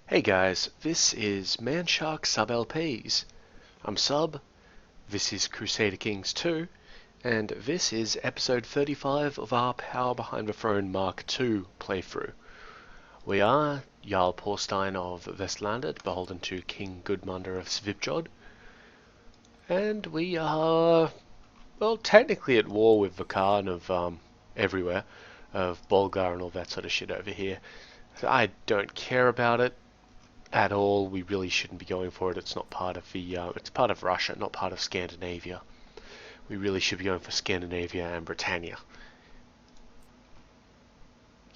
Hey guys, this is Manshark Sub LPs. I'm Sub, this is Crusader Kings II, and this is episode 35 of our Power Behind the Throne Mk2 playthrough. We are Jarl Porstein of Vestlandet, beholden to King Gudmundr of Svipjod, and we are, well, technically at war with the Khan of everywhere, of Bulgar and all that sort of shit over here. I don't care about it at all. We really shouldn't be going for it. It's not part of the, it's part of Russia, not part of Scandinavia. We really should be going for Scandinavia and Britannia.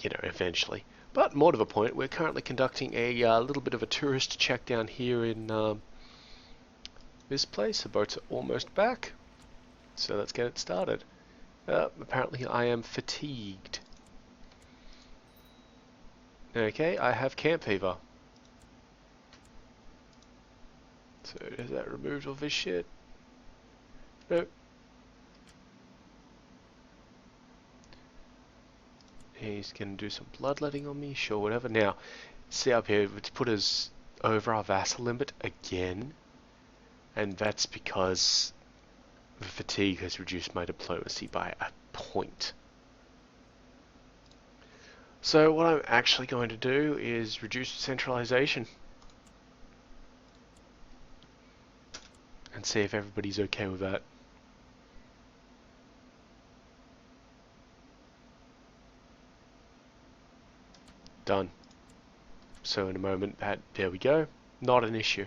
You know, eventually. But more to the point, we're currently conducting a little bit of a tourist check down here in this place. The boats are almost back, so let's get it started. Apparently I am fatigued. Okay, I have camp fever. So is that removed all this shit? Nope. He's going to do some bloodletting on me, sure, whatever. Now, see up here, it's put us over our vassal limit again. And that's because the fatigue has reduced my diplomacy by a point. So what I'm actually going to do is reduce centralization. And see if everybody's okay with that. Done. So in a moment, there we go. Not an issue.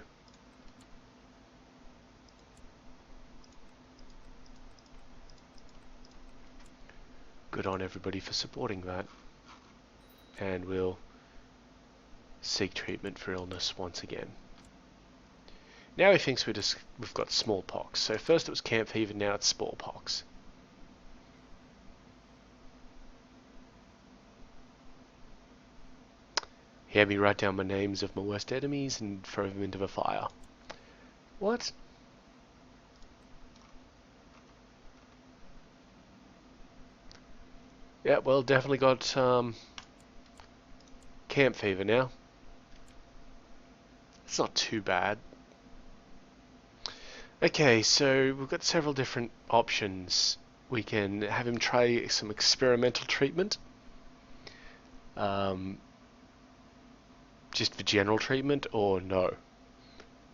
Good on everybody for supporting that. And we'll seek treatment for illness once again. Now he thinks we've got smallpox. So first it was camp fever, now it's smallpox. He had me write down my names of my worst enemies and throw them into the fire. What? Yeah, well, definitely got camp fever now. It's not too bad. Okay, so we've got several different options. We can have him try some experimental treatment. Just for general treatment, or no.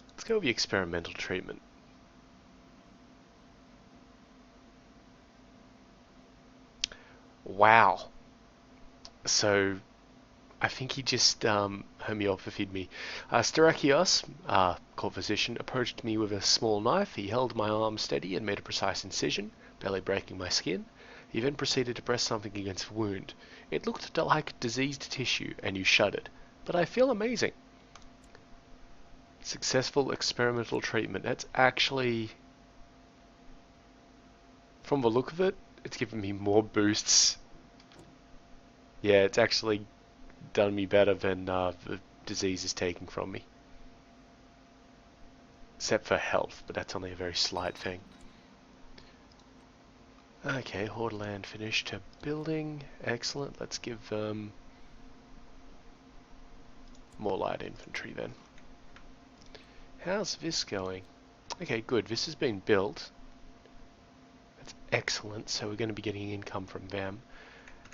Let's go with the experimental treatment. Wow. So, I think he just homeopathied me. Starakios, court physician, approached me with a small knife. He held my arm steady and made a precise incision, barely breaking my skin. He then proceeded to press something against the wound. It looked like diseased tissue, and you shuddered. But I feel amazing. Successful experimental treatment. That's actually, from the look of it, it's given me more boosts. Yeah, it's actually done me better than the disease is taking from me. Except for health, but that's only a very slight thing. Okay, Horde land finished to building. Excellent. Let's give them more light infantry then. How's this going? Okay, good. This has been built. That's excellent. So we're going to be getting income from them.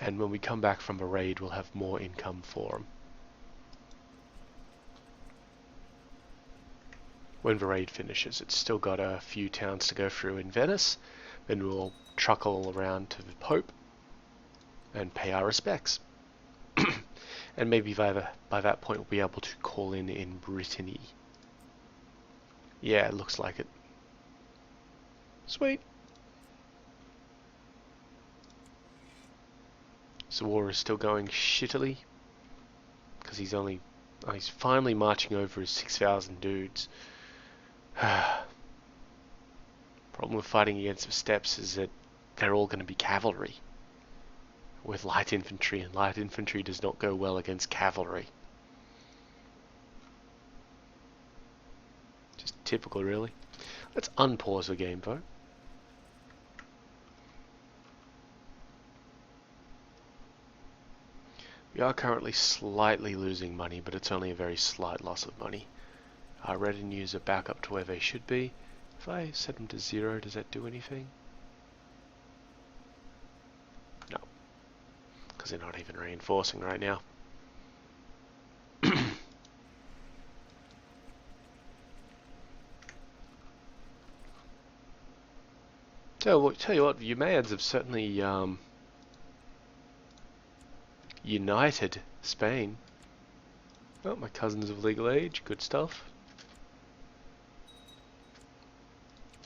And when we come back from a raid, we'll have more income for them. When the raid finishes, it's still got a few towns to go through in Venice. Then we'll truckle around to the Pope and pay our respects. And maybe by that point we'll be able to call in Brittany. Yeah, it looks like it. Sweet. So war is still going shittily. Because he's finally marching over his 6,000 dudes. Problem with fighting against the steppes is that they're all going to be cavalry. With light infantry, and light infantry does not go well against cavalry. Just typical, really. Let's unpause the game, though. We are currently slightly losing money, but it's only a very slight loss of money. Our retinues are back up to where they should be. If I set them to 0, does that do anything? No, because they're not even reinforcing right now. Tell you what, the Umayyads have certainly united Spain. Oh, my cousin's of legal age, good stuff.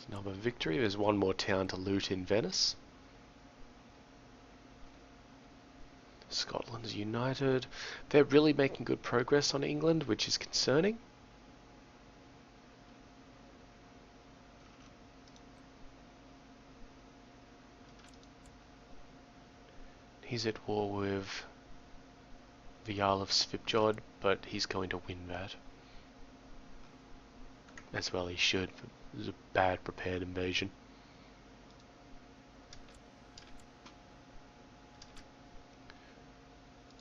Another victory. There's one more town to loot in Venice. Scotland's united. They're really making good progress on England, which is concerning. He's at war with the Jarl of Svipjod, but he's going to win that. As well he should. It was a bad prepared invasion.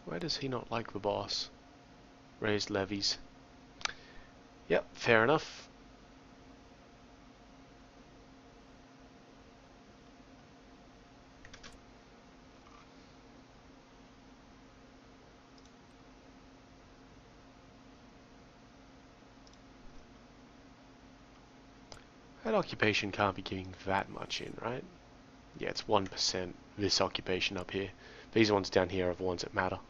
Why does he not like the boss? Raised levies. Yep, fair enough. That occupation can't be giving that much in, right? Yeah, it's 1%, this occupation up here. These ones down here are the ones that matter.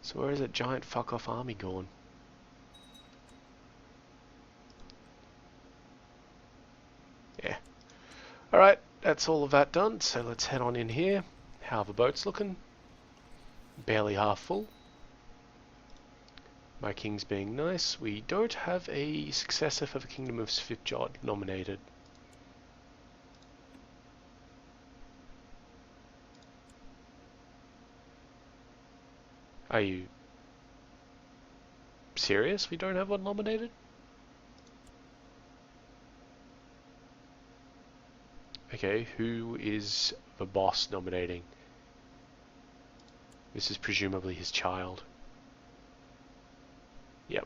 So where is that giant fuck-off army going? Yeah. Alright, that's all of that done, so let's head on in here. How are the boats looking? Barely half full. My king's being nice. We don't have a successor for the Kingdom of Svipjod nominated. Are you serious? We don't have one nominated? Okay, who is the boss nominating? This is presumably his child. Yep.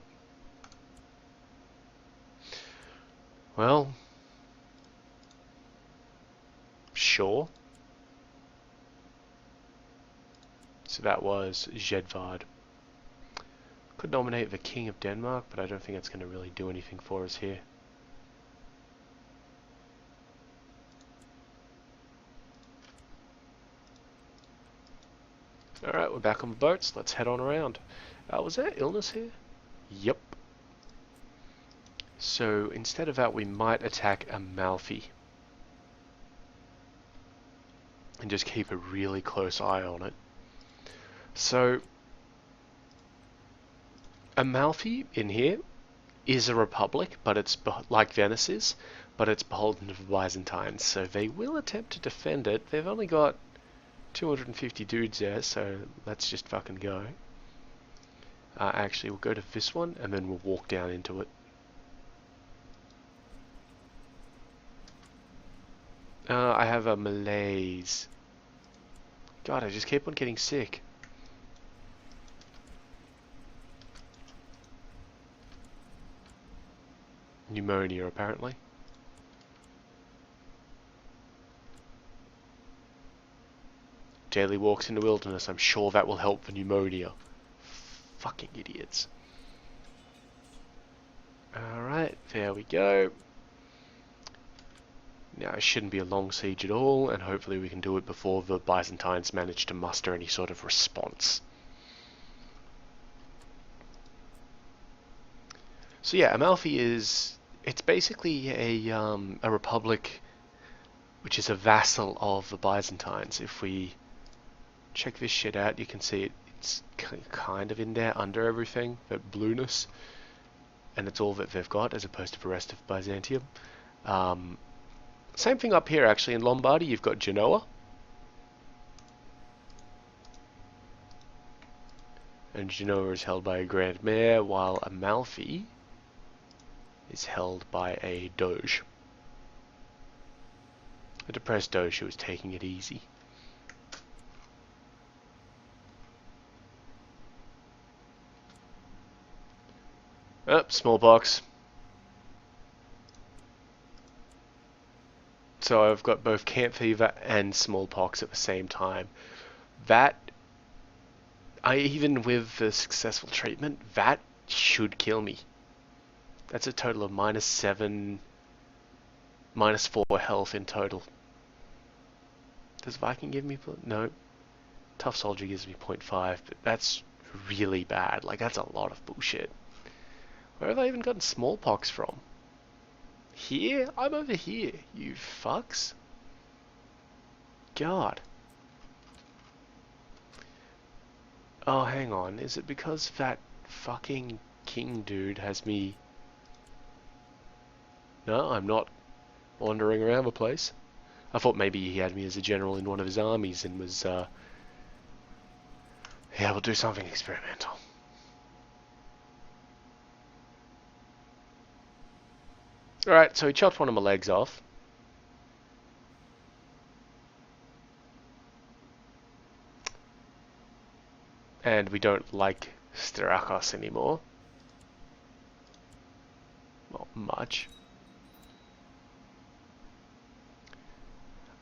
Well, sure. So that was Jedvard. Could nominate the King of Denmark, but I don't think it's going to really do anything for us here. Alright, we're back on the boats. Let's head on around. Was there illness here? Yep. So instead of that, we might attack Amalfi. And just keep a really close eye on it. So Amalfi in here is a republic, but it's like Venice is, but it's beholden to the Byzantines. So they will attempt to defend it. They've only got 250 dudes there, so let's just fucking go. Actually, we'll go to this one, and then we'll walk down into it. I have a malaise. God, I just keep on getting sick. Pneumonia, apparently. Daily walks in the wilderness. I'm sure that will help the pneumonia. Fucking idiots. Alright, there we go. Now, it shouldn't be a long siege at all, and hopefully we can do it before the Byzantines manage to muster any sort of response. So yeah, Amalfi is... it's basically a republic which is a vassal of the Byzantines. If we check this shit out, you can see it's kind of in there under everything, that blueness, and it's all that they've got as opposed to the rest of Byzantium. Same thing up here actually in Lombardy. You've got Genoa, and Genoa is held by a Grand Mayor, while Amalfi is held by a Doge. A depressed Doge who is taking it easy. Oh, smallpox. So I've got both camp fever and smallpox at the same time. That, even with the successful treatment, that should kill me. That's a total of -7, -4 health in total. Does Viking give me... No. Tough Soldier gives me 0.5, but that's really bad. Like, that's a lot of bullshit. Where have I even gotten smallpox from? Here? I'm over here, you fucks. God. Oh, hang on. Is it because that fucking king dude has me... No, I'm not wandering around the place. I thought maybe he had me as a general in one of his armies and was, yeah, we'll do something experimental. Alright, so he chopped one of my legs off. And we don't like Styrakos anymore. Not much.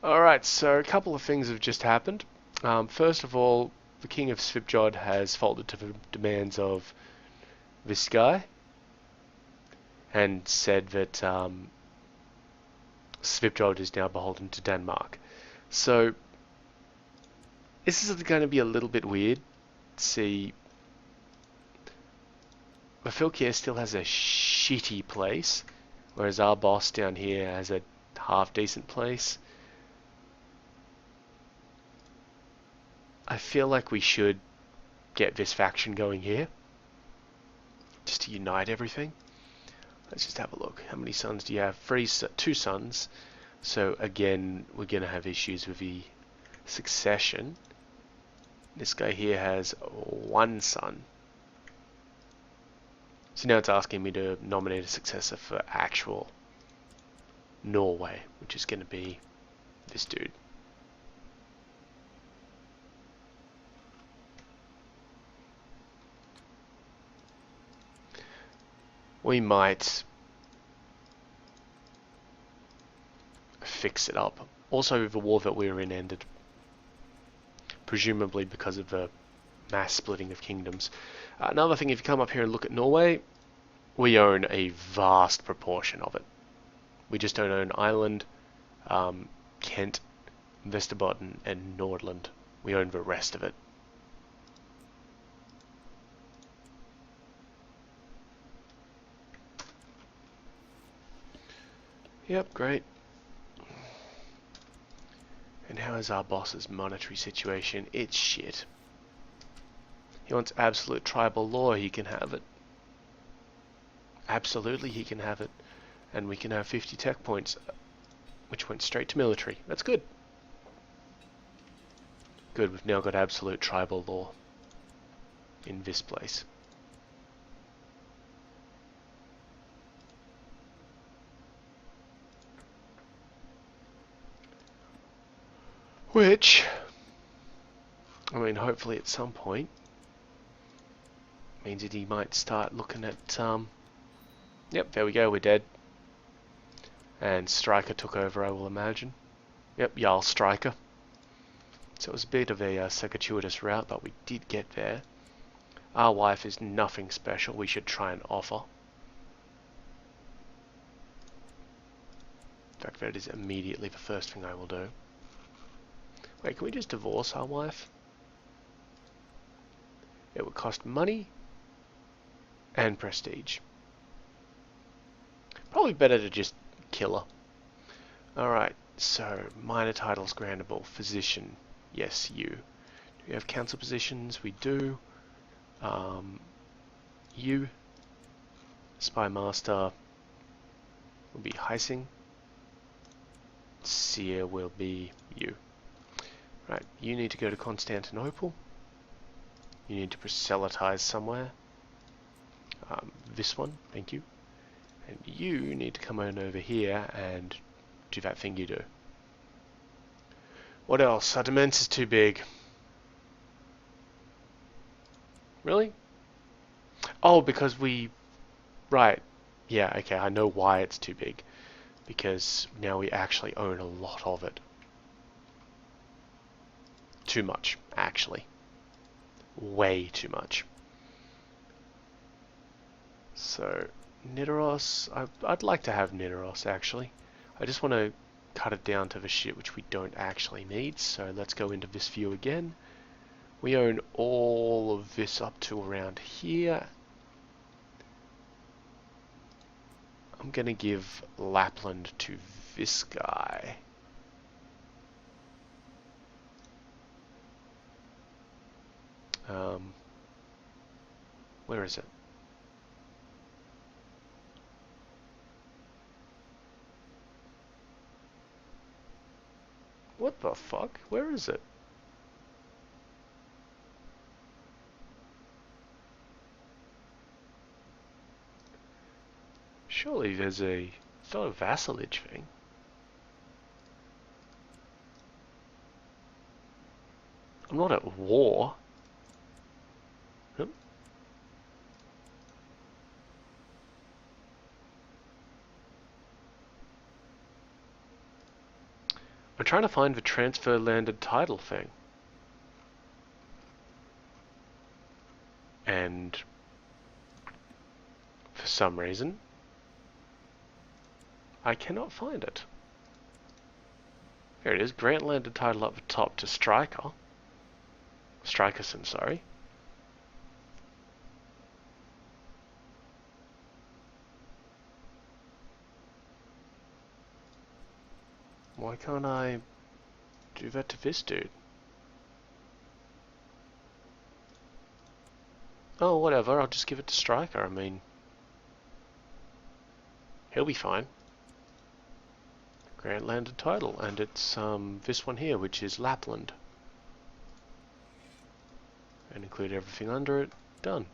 Alright, so a couple of things have just happened. First of all, the King of Svipjod has folded to the demands of this guy and said that Svipjod is now beholden to Denmark. So this is going to be a little bit weird. See, Mafilkia still has a shitty place, whereas our boss down here has a half decent place. I feel like we should get this faction going here, just to unite everything. Let's just have a look. How many sons do you have? Two sons. So again, we're going to have issues with the succession. This guy here has one son. So now it's asking me to nominate a successor for actual Norway, which is going to be this dude. We might fix it up. Also, the war that we were in ended, presumably because of the mass splitting of kingdoms. Another thing, if you come up here and look at Norway, we own a vast proportion of it. We just don't own Ireland, Kent, Västerbotten, and Nordland. We own the rest of it. Yep, great. And how is our boss's monetary situation? It's shit. He wants absolute tribal law, he can have it. Absolutely, he can have it. And we can have 50 tech points, which went straight to military. That's good. Good, we've now got absolute tribal law in this place. Which, I mean, hopefully at some point, means that he might start looking at, yep, there we go, we're dead. And Striker took over, I will imagine. Yep, Jarl Striker. So it was a bit of a circuitous route, but we did get there. Our wife is nothing special, we should try and offer. In fact, that is immediately the first thing I will do. Wait, can we just divorce our wife? It would cost money and prestige. Probably better to just kill her. Alright, so minor titles grantable. Physician, yes, you. Do we have council positions? We do. You. Spy Master will be Heising. Seer will be you. Right, you need to go to Constantinople. You need to proselytize somewhere. This one, thank you. And you need to come on over here and do that thing you do. What else? Our Demence is too big. Really? Oh, because we Right. Yeah, okay, I know why it's too big. Because now we actually own a lot of it. Too much, actually. Way too much. So, Nidoros, I'd like to have Nidoros, actually. I just want to cut it down to the shit which we don't actually need, so let's go into this view again. We own all of this up to around here. I'm going to give Lapland to this guy. Where is it? What the fuck? Where is it? Surely there's a... It's not a vassalage thing. I'm not at war. Hmm? I'm trying to find the transfer landed title thing. And for some reason, I cannot find it. There it is. Grant landed title up the top to Striker. Strikerson, sorry. Why can't I do that to this dude? Oh, whatever. I'll just give it to Striker. I mean, he'll be fine. Grant landed title, and it's this one here, which is Lapland. And include everything under it. Done.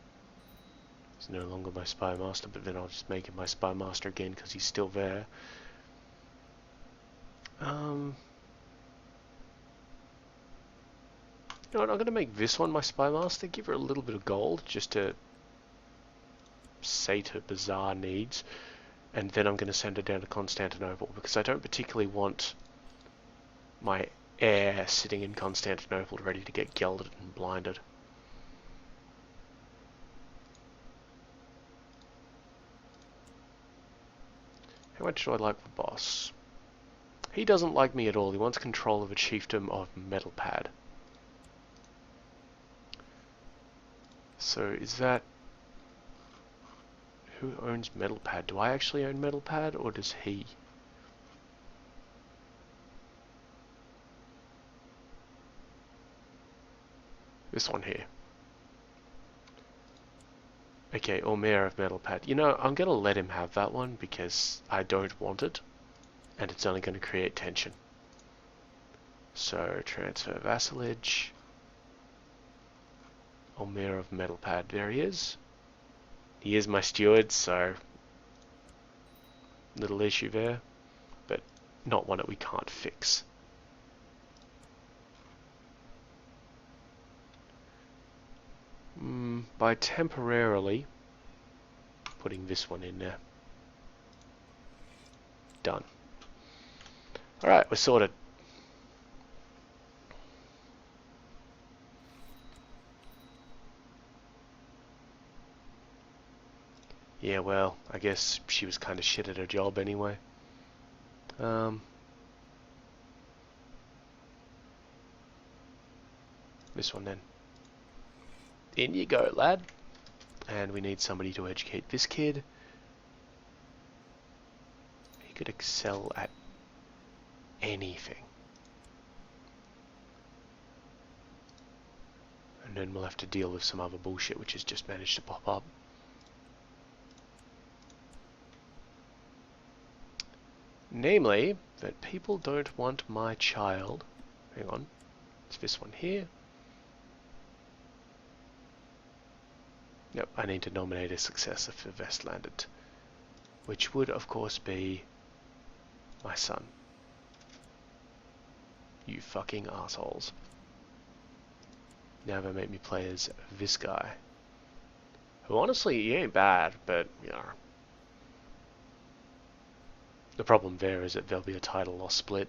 He's no longer my spy master, but then I'll just make him my spy master again because he's still there. You know what, I'm going to make this one my spy master, give her a little bit of gold just to sate her bizarre needs, and then I'm going to send her down to Constantinople because I don't particularly want my heir sitting in Constantinople ready to get gelded and blinded. How much do I like the boss? He doesn't like me at all. He wants control of a chiefdom of Metalpad. So is that... Who owns Metalpad? Do I actually own Metalpad, or does he? This one here. Okay, or Mayor of Metalpad. You know, I'm going to let him have that one because I don't want it, and it's only going to create tension. So, transfer vassalage. Or Mayor of Metalpad. There he is. He is my steward, so little issue there, but not one that we can't fix. By temporarily putting this one in there. Done. Alright, we're sorted. Yeah, well, I guess she was kind of shit at her job anyway. This one then. In you go, lad. And we need somebody to educate this kid. He could excel at anything. And then we'll have to deal with some other bullshit which has just managed to pop up. Namely, that people don't want my child. Hang on. It's this one here. Yep, I need to nominate a successor for Vestlanded, which would, of course, be my son. You fucking assholes. Now they make me play as this guy. Who honestly, he ain't bad, but, you know, The problem there is that there'll be a title loss split.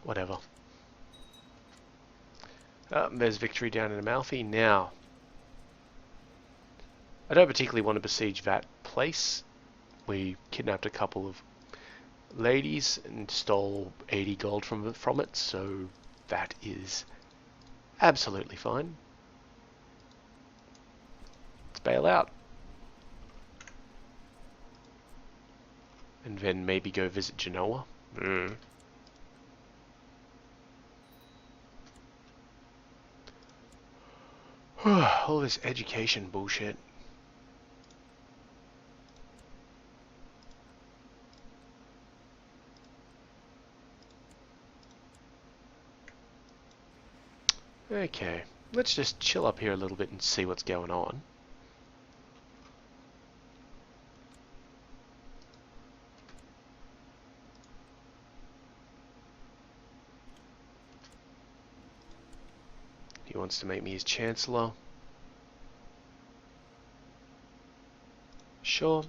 Whatever. There's victory down in Amalfi. Now, I don't particularly want to besiege that place. We kidnapped a couple of ladies and stole 80 gold from it, so that is absolutely fine. Let's bail out. And then maybe go visit Genoa. All this education bullshit. Okay, let's just chill up here a little bit and see what's going on. He wants to make me his chancellor. Sure.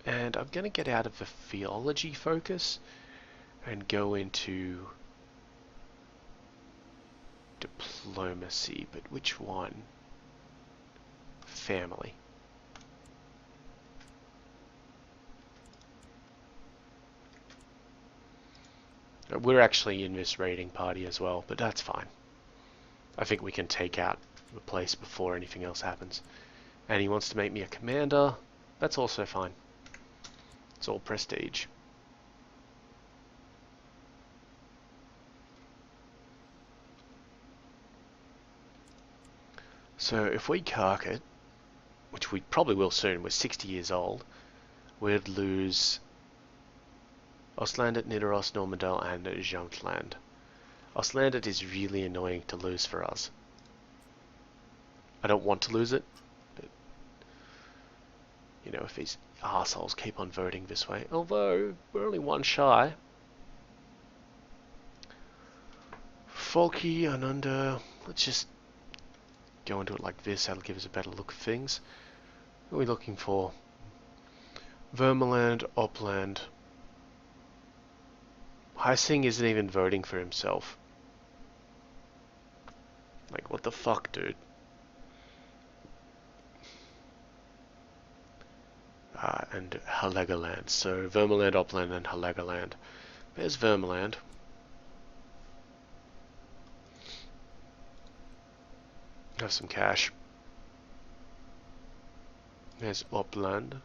And I'm going to get out of the theology focus and go into diplomacy, but which one? Family. We're actually in this raiding party as well, but that's fine. I think we can take out the place before anything else happens. And he wants to make me a commander. That's also fine. It's all prestige. So if we cark it, which we probably will soon, we're 60 years old, we'd lose Ostlandet, Nidaros, Normandel, and Jomtland. Ostlandet is really annoying to lose for us. I don't want to lose it, but you know, if these arseholes keep on voting this way. Although, we're only one shy. Folky, Anunda, let's just go into it like this, that'll give us a better look of things. What are we looking for? Vermeland, Opland. Heising isn't even voting for himself. Like, what the fuck, dude? And Halegaland. So, Vermeland, Opland, and Halegaland. There's Vermeland. Have some cash. There's Opland.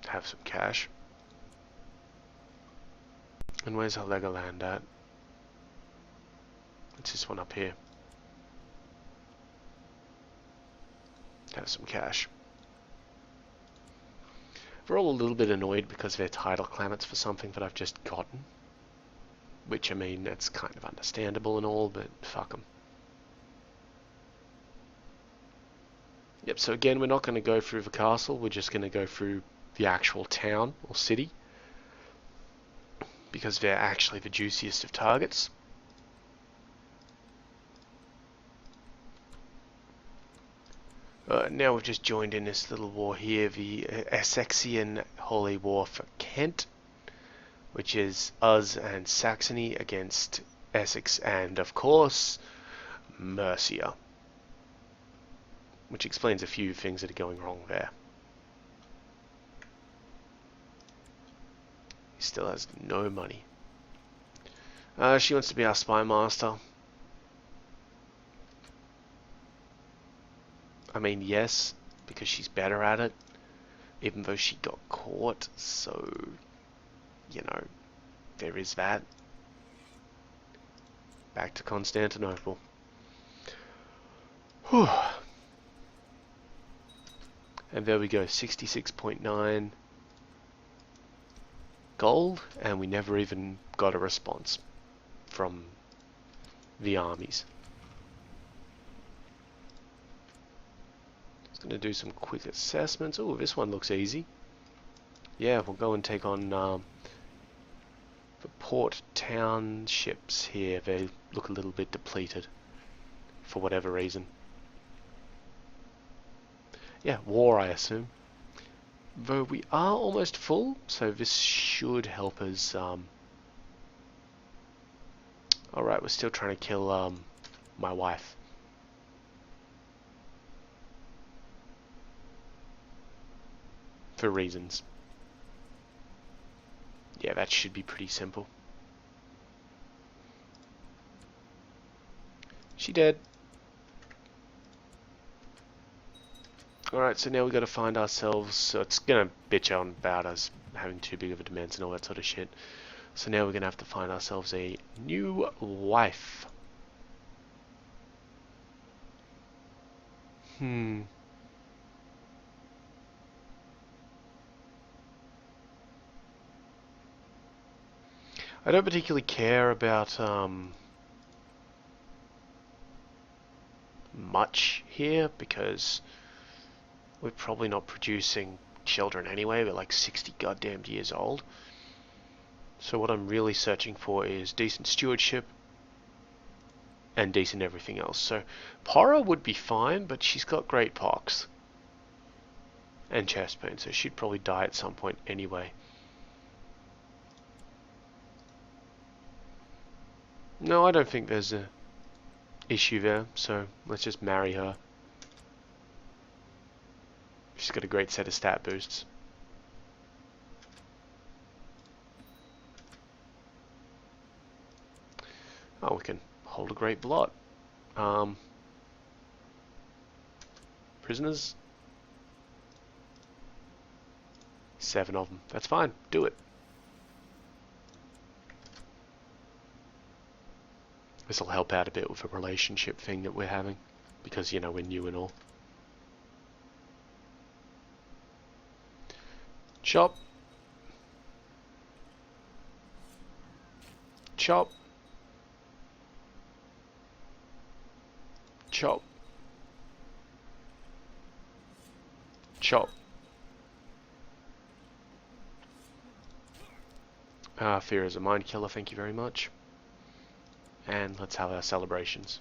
Have some cash. And where's Halegaland at? It's this one up here. Have some cash. We're all a little bit annoyed because they're title claimants for something that I've just gotten. Which, I mean, that's kind of understandable and all, but fuck them. Yep, so again, we're not going to go through the castle, we're just going to go through the actual town or city. Because they're actually the juiciest of targets. Now we've just joined in this little war here, the Essexian Holy War for Kent, which is us and Saxony against Essex and, of course, Mercia. Which explains a few things that are going wrong there. He still has no money. She wants to be our spy master. I mean, yes, because she's better at it, even though she got caught, so, you know, there is that. Back to Constantinople. Whew. And there we go, 66.9 gold, and we never even got a response from the armies. Just gonna do some quick assessments. Oh, this one looks easy. Yeah, we'll go and take on The port townships here, they look a little bit depleted for whatever reason. Yeah, war, I assume. Though we are almost full, so this should help us. Alright, we're still trying to kill my wife. For reasons. Yeah, that should be pretty simple. She dead. Alright, so now we got to find ourselves, so it's going to bitch on about us having too big of a demands and all that sort of shit. So now we're going to have to find ourselves a new wife. I don't particularly care about much here because we're probably not producing children anyway. We're like 60 goddamn years old. So what I'm really searching for is decent stewardship and decent everything else. So Pora would be fine, but she's got great pox and chest pain, so she'd probably die at some point anyway. No, I don't think there's a issue there, so let's just marry her. She's got a great set of stat boosts. Oh, we can hold a great blot. Prisoners? 7 of them. That's fine. Do it. This will help out a bit with the relationship thing that we're having. Because, you know, we're new and all. Chop. Chop. Chop. Chop. Fear is a mind killer, thank you very much. And let's have our celebrations.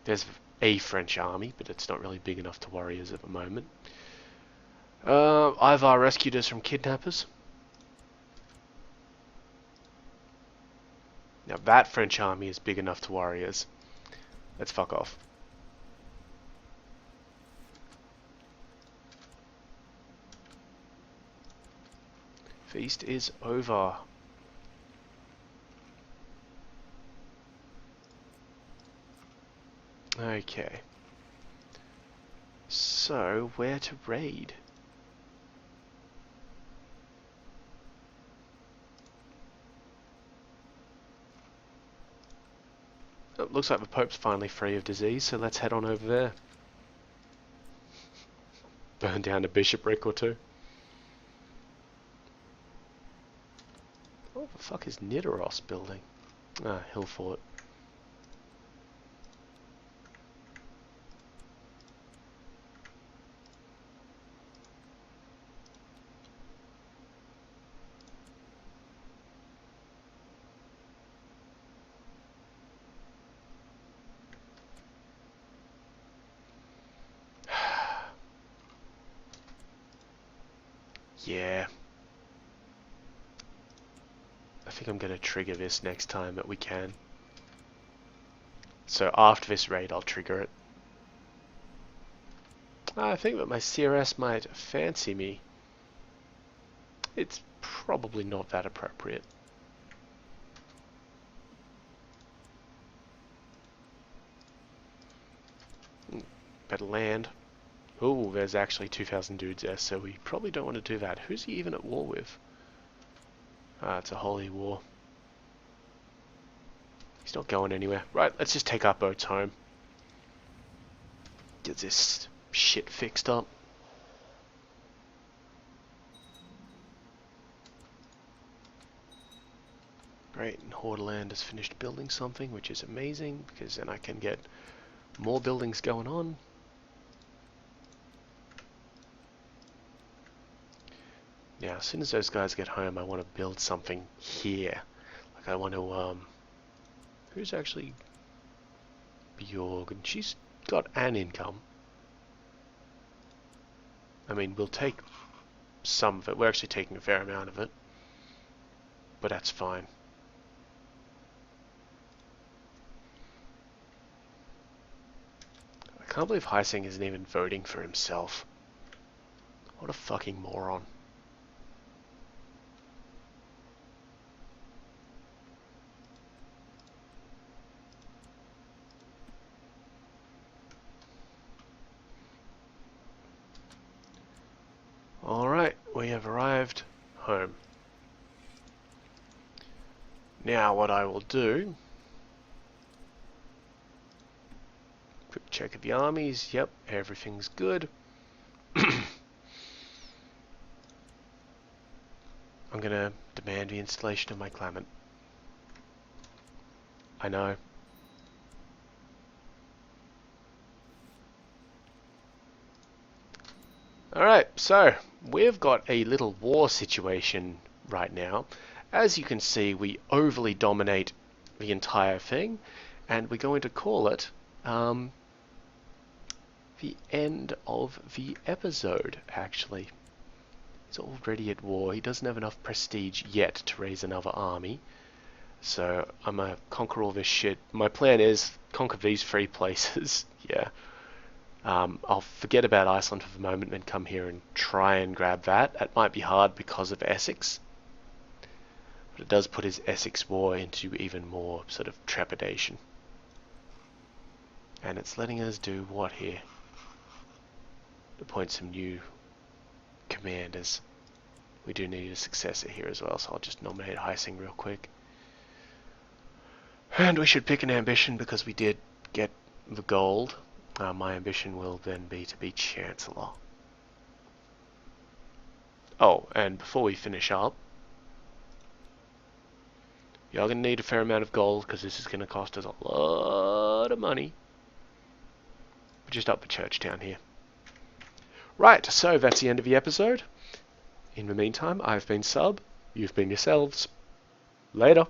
There's a French army, but it's not really big enough to worry us at the moment. Ivar rescued us from kidnappers. Now that French army is big enough to worry us. Let's fuck off. Feast is over. Okay. So, where to raid? It looks like the Pope's finally free of disease, so let's head on over there. Burn down a bishopric or two. What the fuck is Nidaros building? Ah, Hill Fort. Yeah. I think I'm going to trigger this next time that we can. So after this raid, I'll trigger it. I think that my CRS might fancy me. It's probably not that appropriate. Better land. Oh, there's actually 2,000 dudes there, so we probably don't want to do that. Who's he even at war with? Ah, it's a holy war. He's not going anywhere. Right, let's just take our boats home. Get this shit fixed up. Great, and Hordaland has finished building something, which is amazing, because then I can get more buildings going on. Now, as soon as those guys get home, I want to build something here. Like I want to, who's actually Bjorg? And she's got an income. I mean, we'll take some of it. We're actually taking a fair amount of it. But that's fine. I can't believe Heising isn't even voting for himself. What a fucking moron. Alright, we have arrived home. Now what I will do... Quick check of the armies. Yep, everything's good. I'm gonna demand the installation of my Clement. I know. Alright, so we've got a little war situation right now. As you can see, we overly dominate the entire thing, and we're going to call it the end of the episode, actually. He's already at war. He doesn't have enough prestige yet to raise another army. So I'm gonna conquer all this shit. My plan is conquer these 3 places. Yeah. I'll forget about Iceland for the moment and come here and try and grab that. That might be hard because of Essex. But it does put his Essex war into even more sort of trepidation. And it's letting us do what here? Appoint some new commanders. We do need a successor here as well, so I'll just nominate Heising real quick. And we should pick an ambition because we did get the gold. My ambition will then be to be Chancellor. Oh, and before we finish up, you're going to need a fair amount of gold because this is going to cost us a lot of money. Just up the church down here. Right, so that's the end of the episode. In the meantime, I've been Sub, you've been yourselves. Later.